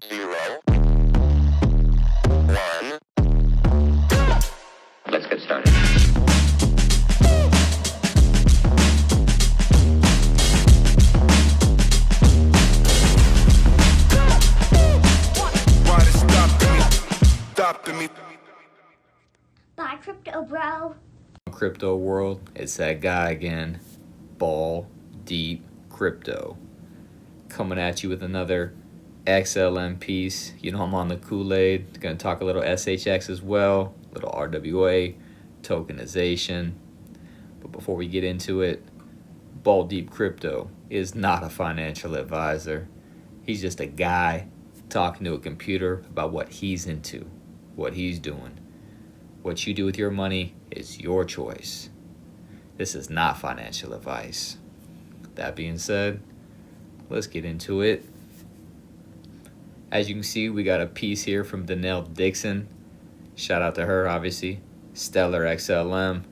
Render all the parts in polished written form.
0, 1. Let's get started. Why they stopping me? Bye, crypto bro. Crypto world, it's that guy again, Ball Deep Crypto, coming at you with another XLM piece. You know I'm on the Kool-Aid. Gonna talk a little SHX as well, a little RWA, tokenization. But before we get into it, Ball Deep Crypto is not a financial advisor. He's just a guy talking to a computer about what he's into, what he's doing. What you do with your money is your choice. This is not financial advice. That being said, let's get into it. As you can see, we got a piece here from Danelle Dixon. Shout out to her, obviously. Stellar XLM.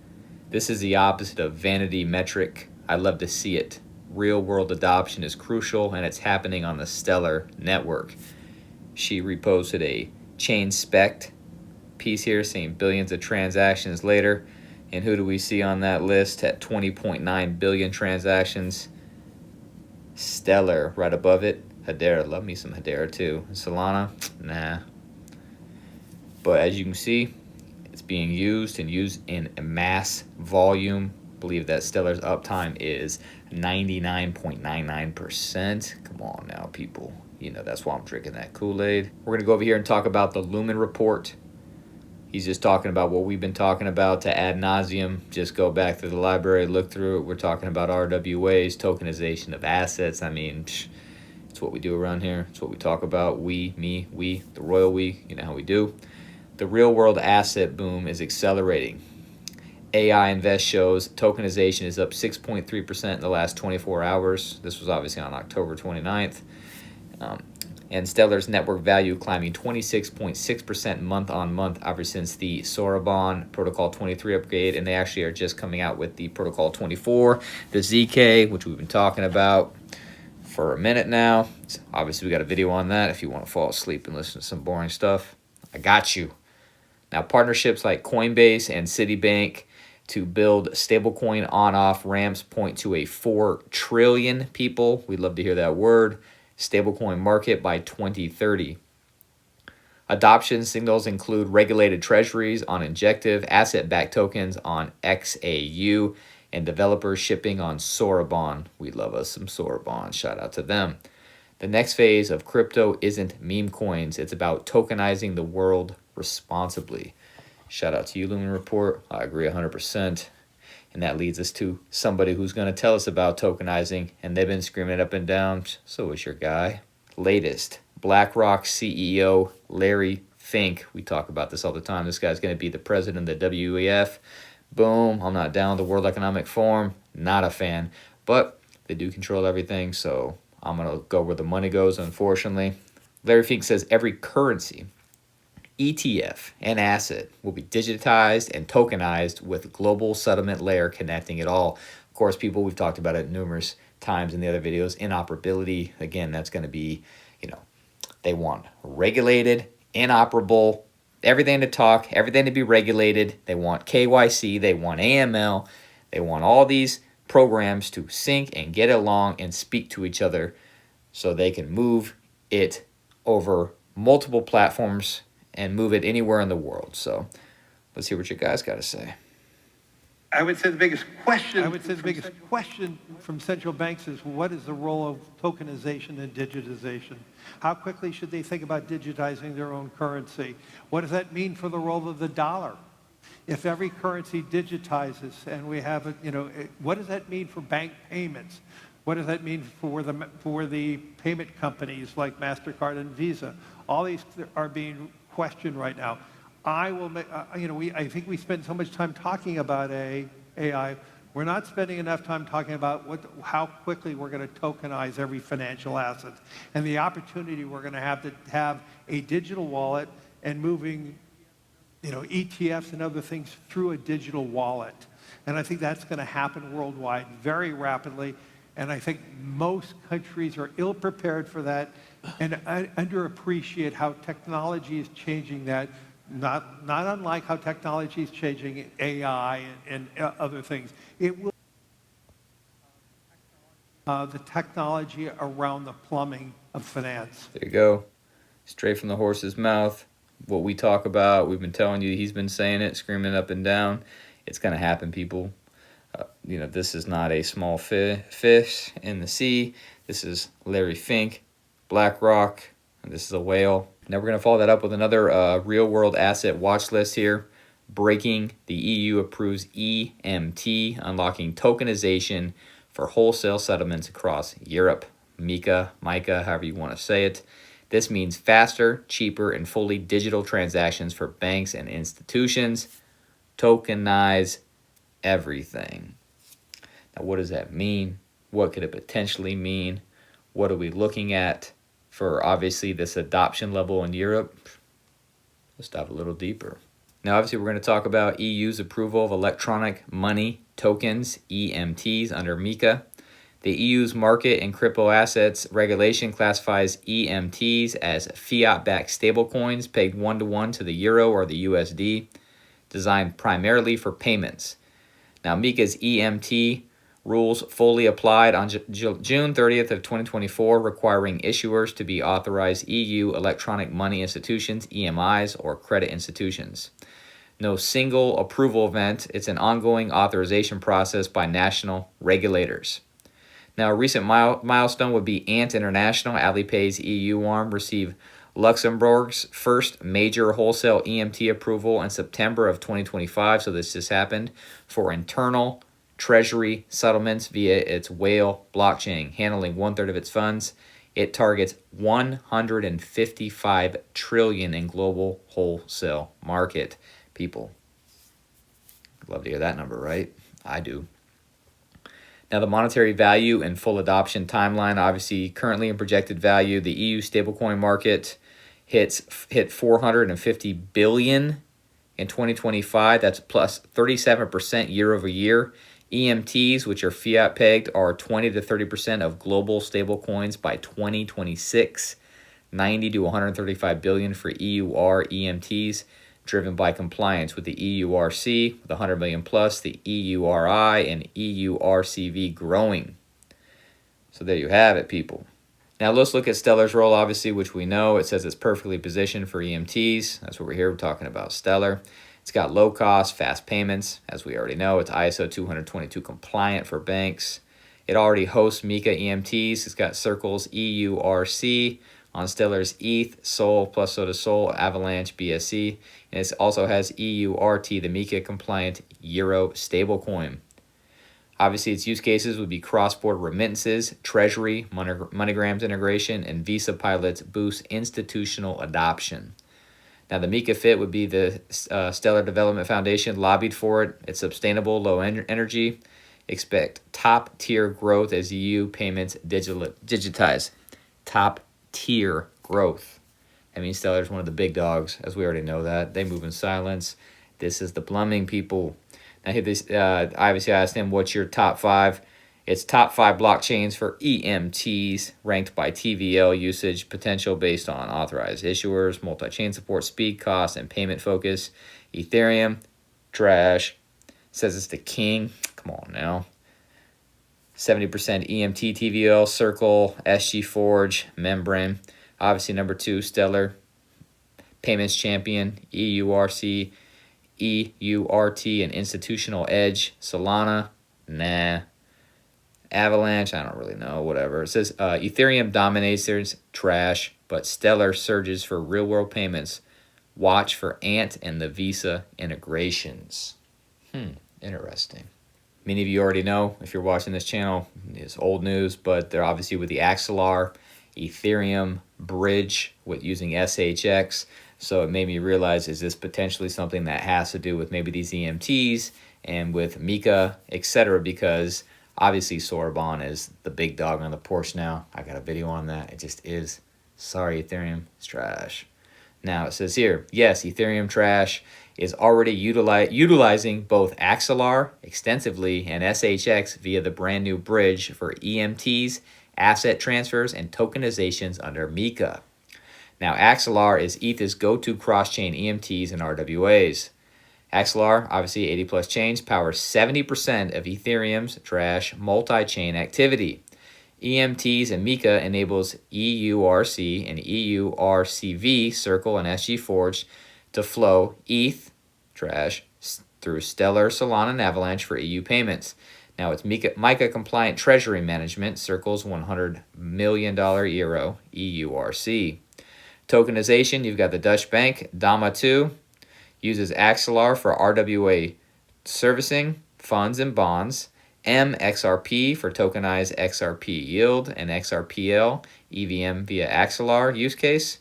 This is the opposite of vanity metric. I love to see it. Real world adoption is crucial, and it's happening on the Stellar network. She reposted a chain spec piece here saying billions of transactions later. And who do we see on that list at 20.9 billion transactions? Stellar right above it. Hedera, love me some Hedera too. Solana, nah. But as you can see, it's being used and used in a mass volume. I believe that Stellar's uptime is 99.99%. Come on now, people. You know, that's why I'm drinking that Kool-Aid. We're gonna go over here and talk about the Lumen report. He's just talking about what we've been talking about to ad nauseum. Just go back to the library, look through it. We're talking about RWAs, tokenization of assets. I mean, it's what we do around here. It's what we talk about. We, me, we, the royal we. You know how we do. The real world asset boom is accelerating. AI Invest shows tokenization is up 6.3% in the last 24 hours. This was obviously on October 29th. And Stellar's network value climbing 26.6% month on month ever since the Soraban Protocol 23 upgrade. And they actually are just coming out with the Protocol 24, the ZK, which we've been talking about for a minute now. So obviously, we got a video on that if you want to fall asleep and listen to some boring stuff. I got you. Now, partnerships like Coinbase and Citibank to build stablecoin on-off ramps point to a 4 trillion people. We'd love to hear that word. Stablecoin market by 2030. Adoption signals include regulated treasuries on Injective, asset-backed tokens on XAU, and developers shipping on Soraban. We love us some Soraban. Shout out to them. The next phase of crypto isn't meme coins. It's about tokenizing the world responsibly. Shout out to you, Lumen Report. I agree 100%. And that leads us to somebody who's going to tell us about tokenizing. And they've been screaming it up and down. So is your guy. Latest, BlackRock CEO Larry Fink. We talk about this all the time. This guy's going to be the president of the WEF. Boom. I'm not down with the World Economic Forum. Not a fan. But they do control everything. So I'm going to go where the money goes, unfortunately. Larry Fink says every currency, ETF, and asset will be digitized and tokenized with global settlement layer connecting it all. Of course, people, we've talked about it numerous times in the other videos. Interoperability, again, that's going to be, they want regulated, inoperable, everything to talk, everything to be regulated. They want KYC, they want AML, they want all these programs to sync and get along and speak to each other so they can move it over multiple platforms and move it anywhere in the world. So let's hear what you guys got to say. I would say the biggest question from central banks is, what is the role of tokenization and digitization? How quickly should they think about digitizing their own currency? What does that mean for the role of the dollar? If every currency digitizes and we have what does that mean for bank payments? What does that mean for the payment companies like MasterCard and Visa? All these are being questioned right now. I think we spend so much time talking about AI. We're not spending enough time talking about how quickly we're going to tokenize every financial asset and the opportunity we're going to have a digital wallet and moving, ETFs and other things through a digital wallet. And I think that's going to happen worldwide very rapidly. And I think most countries are ill-prepared for that and underappreciate how technology is changing that, not unlike how technology is changing AI and other things. It will the technology around the plumbing of finance. There you go. Straight from the horse's mouth. What we talk about, we've been telling you, he's been saying it, screaming up and down. It's going to happen, people. This is not a small fish in the sea. This is Larry Fink, BlackRock, and this is a whale. Now we're going to follow that up with another real-world asset watch list here. Breaking, the EU approves eMT, unlocking tokenization for wholesale settlements across Europe. MiCA, however you want to say it. This means faster, cheaper, and fully digital transactions for banks and institutions. Tokenize everything. Now, what does that mean? What could it potentially mean? What are we looking at for, obviously, this adoption level in Europe? Let's dive a little deeper. Now, obviously, we're going to talk about EU's approval of electronic money tokens, eMTs, under MiCA. The EU's market and crypto assets regulation classifies eMTs as fiat-backed stablecoins pegged one-to-one to the euro or the USD, designed primarily for payments. Now, MiCA's eMT rules fully applied on June 30th of 2024, requiring issuers to be authorized EU electronic money institutions, EMIs, or credit institutions. No single approval event. It's an ongoing authorization process by national regulators. Now, a recent milestone would be Ant International, Alipay's EU arm, received Luxembourg's first major wholesale eMT approval in September of 2025, so this just happened, for internal treasury settlements via its Whale blockchain, handling 1/3 of its funds. It targets 155 trillion in global wholesale market. People, love to hear that number, right? I do. Now, the monetary value and full adoption timeline, obviously, currently in projected value, the EU stablecoin market hit 450 billion in 2025. That's plus 37% year over year. eMTs, which are fiat pegged, are 20 to 30% of global stablecoins by 2026. 90 to 135 billion for EUR eMTs, driven by compliance with the EURC, with 100 million plus, the EURI, and EURCV growing. So there you have it, people. Now let's look at Stellar's role, obviously, which we know. It says it's perfectly positioned for eMTs. That's what we're here. We're talking about Stellar. It's got low cost, fast payments. As we already know, it's ISO 222 compliant for banks. It already hosts MiCA eMTs. It's got Circle's EURC on Stellar's ETH, Sol, plus Soda Sol, Avalanche, BSC. And it also has EURT, the MiCA compliant Euro stablecoin. Obviously, its use cases would be cross-border remittances, treasury, MoneyGrams integration, and Visa pilots boost institutional adoption. Now, the MiCA Fit would be the Stellar Development Foundation lobbied for it. It's sustainable, low energy. Expect top-tier growth as EU payments digitize. Top-tier growth. I mean, Stellar's one of the big dogs, as we already know that. They move in silence. This is the plumbing, people. Now, obviously, I asked him, what's your top 5? It's top 5 blockchains for eMTs, ranked by TVL usage potential based on authorized issuers, multi-chain support, speed, cost, and payment focus. Ethereum, trash. Says it's the king. Come on now. 70% eMT TVL, Circle, SG Forge, Membrane. Obviously, number 2, Stellar. Payments champion, EURC, EURT, and Institutional Edge. Solana, nah. Avalanche, I don't really know, whatever. It says Ethereum dominates, there's trash, but Stellar surges for real-world payments. Watch for Ant and the Visa integrations. Interesting. Many of you already know, if you're watching this channel, it's old news, but they're obviously with the Axelar, Ethereum bridge with using SHX. So it made me realize, is this potentially something that has to do with maybe these eMTs and with MiCA, etc.? Because obviously Sorbonne is the big dog on the porch now. I got a video on that. It just is. Sorry, Ethereum. It's trash. Now it says here, yes, Ethereum Trash is already utilizing both Axelar extensively and SHX via the brand new bridge for eMTs, asset transfers, and tokenizations under MiCA. Now, Axelar is ETH's go-to cross-chain EMTs and RWAs. Axelar, obviously 80 plus chains, powers 70% of Ethereum's Trash multi-chain activity. eMTs and MiCA enables EURC and EURCV, Circle, and SG Forge to flow ETH, Trash, through Stellar, Solana, and Avalanche for EU payments. Now, it's MiCA compliant treasury management, Circle's $100 million euro, EURC. Tokenization, you've got the Dutch bank, Dama2, uses Axelar for RWA servicing, funds, and bonds. MXRP for tokenized XRP yield and XRPL, EVM via Axelar use case.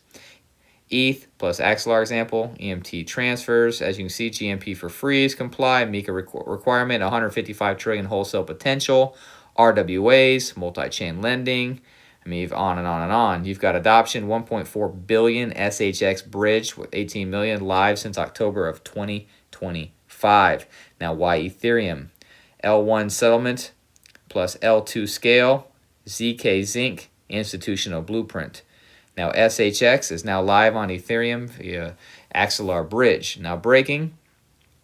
ETH plus Axelar example, eMT transfers. As you can see, GMP for freeze, comply, MiCA requirement, 155 trillion wholesale potential, RWAs, multi-chain lending. I mean, on and on and on. You've got adoption, 1.4 billion SHX bridge with 18 million live since October of 2025. Now, why Ethereum? L1 settlement plus L2 scale, ZK Zinc, institutional blueprint. Now, SHX is now live on Ethereum via Axelar bridge. Now, breaking,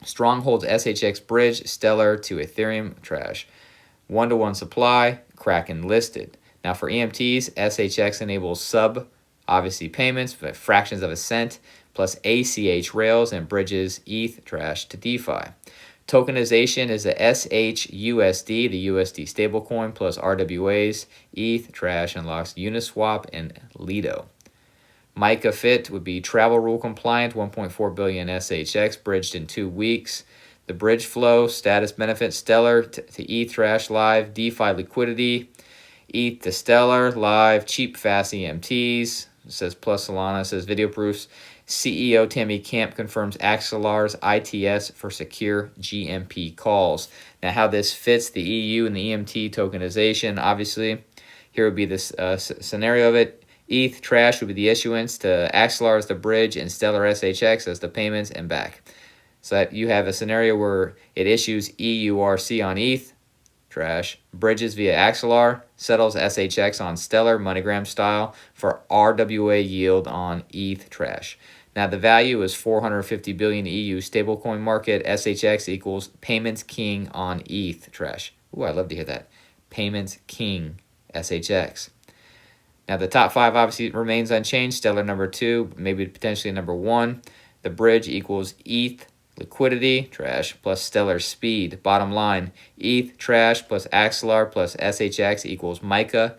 Stronghold's SHX bridge, Stellar to Ethereum Trash. 1-to-1 supply, Kraken listed. Now, for EMTs, SHX enables obviously payments, but fractions of a cent, plus ACH rails and bridges ETH Trash to DeFi. Tokenization is the SHUSD, the USD stablecoin, plus RWAs, ETH Trash unlocks Uniswap and Lido. MiCA Fit would be travel rule compliant, 1.4 billion SHX bridged in 2 weeks. The bridge flow, status benefit, Stellar to ETH Trash live, DeFi liquidity, ETH to Stellar live, cheap, fast EMTs. It says plus Solana, it says video proofs. CEO Tammy Camp confirms Axelar's ITS for secure GMP calls. Now, how this fits the EU and the eMT tokenization, obviously, here would be this scenario of it. ETH Trash would be the issuance to Axelar as the bridge and Stellar SHX as the payments and back. So that you have a scenario where it issues EURC on ETH Trash, bridges via Axelar, settles SHX on Stellar MoneyGram style for RWA yield on ETH Trash. Now, the value is 450 billion EU stablecoin market. SHX equals payments king on ETH Trash. Ooh, I love to hear that. Payments king SHX. Now, the top 5 obviously remains unchanged. Stellar number 2, maybe potentially number 1. The bridge equals ETH liquidity Trash plus Stellar speed. Bottom line, ETH Trash plus Axelar plus SHX equals MiCA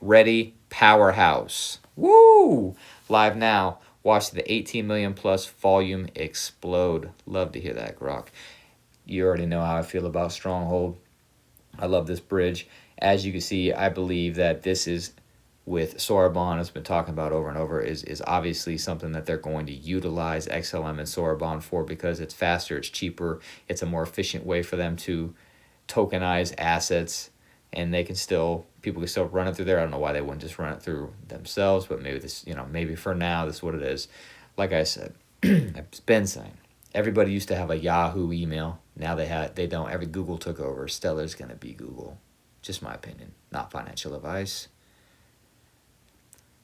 ready powerhouse. Woo! Live now. Watch the 18 million plus volume explode. Love to hear that, Grok. You already know how I feel about Stronghold. I love this bridge. As you can see, I believe that this is, with Sorabon, has been talking about over and over, is obviously something that they're going to utilize XLM and Sorabon for, because it's faster, it's cheaper, it's a more efficient way for them to tokenize assets, and they can still, people can still run it through there. I don't know why they wouldn't just run it through themselves, but maybe this, maybe for now, this is what it is. Like I said, I've been saying, everybody used to have a Yahoo email. Now they don't. Every Google took over. Stellar's going to be Google. Just my opinion, not financial advice.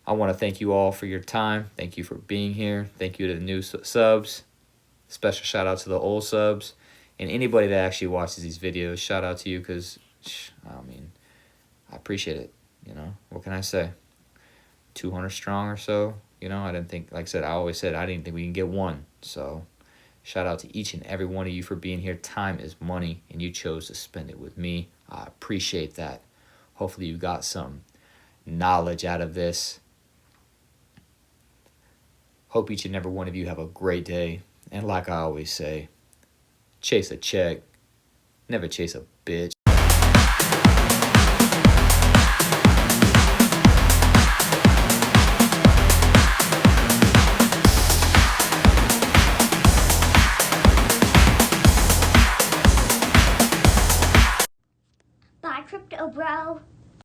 I want to thank you all for your time. Thank you for being here. Thank you to the new subs. Special shout out to the old subs. And anybody that actually watches these videos, shout out to you, because, I appreciate it. What can I say? 200 strong or so. I didn't think, like I said, I always said I didn't think we can get one. So shout out to each and every one of you for being here. Time is money, and you chose to spend it with me. I appreciate that. Hopefully you got some knowledge out of this. Hope each and every one of you have a great day. And like I always say, chase a check, never chase a bitch.